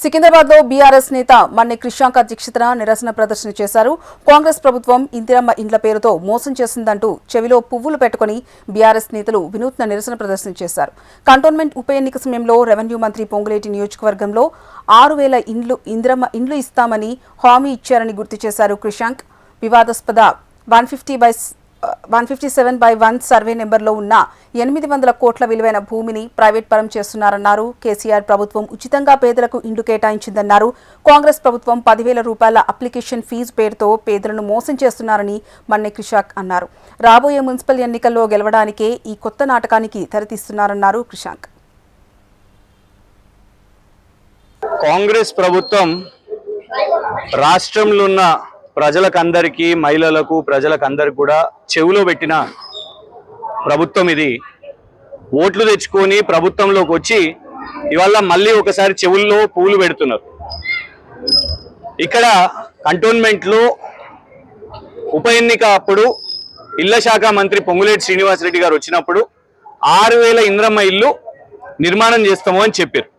సికింద్రాబాద్ లో బీఆర్ఎస్ నేత మన్నె క్రిషాంక్ అధ్యక్షతన నిరసన ప్రదర్శన చేశారు. కాంగ్రెస్ ప్రభుత్వం ఇందిరమ్మ ఇండ్ల పేరుతో మోసం చేసిందంటూ చెవిలో పువ్వులు పెట్టుకుని బీఆర్ఎస్ నేతలు వినూత్న నిరసన ప్రదర్శన చేశారు. కంటోన్మెంట్ ఉప ఎన్నిక సమయంలో రెవెన్యూ మంత్రి పొంగులేటి నియోజకవర్గంలో 6,000 ఇందిరమ్మ ఇండ్లు ఇస్తామని హామీ ఇచ్చారని గుర్తు చేశారు. క్రిషాంక్ వివాదాస్పద 157/1 సర్వే నెంబర్లో ఉన్న 800 కోట్ల విలువైన భూమిని ప్రైవేట్ పరం చేస్తున్నారన్నారు. కేసీఆర్ ప్రభుత్వం ఉచితంగా పేదలకు ఇండ్లు కేటాయించిందన్నారు. కాంగ్రెస్ ప్రభుత్వం 10,000 రూపాయల అప్లికేషన్ ఫీజు పేరుతో పేదలను మోసం చేస్తున్నారని మన్నె క్రిషాంక్ అన్నారు. రాబోయే మున్సిపల్ ఎన్నికల్లో గెలవడానికే ఈ కొత్త నాటకానికి తెరతీస్తున్నారన్నారు క్రిషాంక్. కాంగ్రెస్ ప్రభుత్వం రాష్ట్రంలో ఉన్న ప్రజలకందరికీ, మహిళలకు, ప్రజలకందరికి కూడా చెవులో పెట్టిన ప్రభుత్వం ఇది. ఓట్లు తెచ్చుకొని ప్రభుత్వంలోకి వచ్చి ఇవాళ మళ్ళీ ఒకసారి చెవుల్లో పూలు పెడుతున్నారు. ఇక్కడ కంటోన్మెంట్లో ఉప ఎన్నిక అప్పుడు ఇళ్ల శాఖ మంత్రి పొంగులేటి శ్రీనివాసరెడ్డి గారు వచ్చినప్పుడు 6,000 ఇంద్రమ్మ ఇల్లు నిర్మాణం చేస్తాము అని చెప్పారు.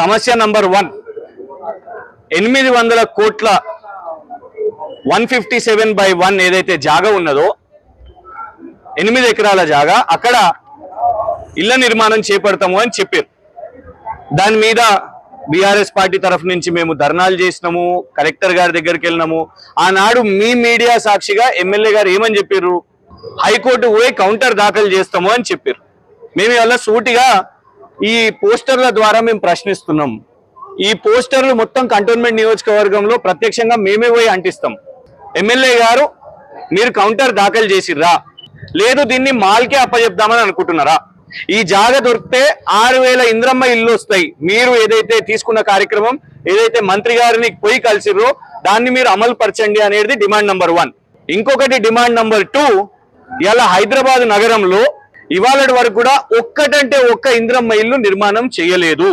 సమస్య నంబర్ 1, 800 కోట్ల 157/1 ఏదైతే జాగా ఉన్నదో 8 ఎకరాల జాగా, అక్కడ ఇళ్ల నిర్మాణం చేపడతాము అని చెప్పారు. దాని మీద బీఆర్ఎస్ పార్టీ తరఫు నుంచి మేము ధర్నాలు చేసినాము, కలెక్టర్ గారి దగ్గరికి వెళ్ళినాము. ఆనాడు మీ మీడియా సాక్షిగా ఎమ్మెల్యే గారు ఏమని చెప్పారు? హైకోర్టు పోయి కౌంటర్ దాఖలు చేస్తాము అని చెప్పారు. మేము ఇవాళ సూటిగా ఈ పోస్టర్ల ద్వారా మేము ప్రశ్నిస్తున్నాం. ఈ పోస్టర్లు మొత్తం కంటోన్మెంట్ నియోజకవర్గంలో ప్రత్యక్షంగా మేమే పోయి అంటిస్తాం. ఎమ్మెల్యే గారు మీరు కౌంటర్ దాఖలు చేసిర్రా, లేదు దీన్ని మాల్కే అప్పచెప్దామని అనుకుంటున్నారా? ఈ జాగా దొరికితే 6,000 ఇంద్రమ్మ ఇల్లు వస్తాయి. మీరు ఏదైతే తీసుకున్న కార్యక్రమం, ఏదైతే మంత్రి గారిని పోయి కలిసిర్రో దాన్ని మీరు అమలు పరచండి అనేది డిమాండ్ నంబర్ 1. ఇంకొకటి డిమాండ్ నంబర్ 2, ఇలా హైదరాబాద్ నగరంలో ఇవాళ వరకు కూడా ఒక్క ఇంద్రమ్మ ఇల్లు నిర్మాణం చేయలేదు.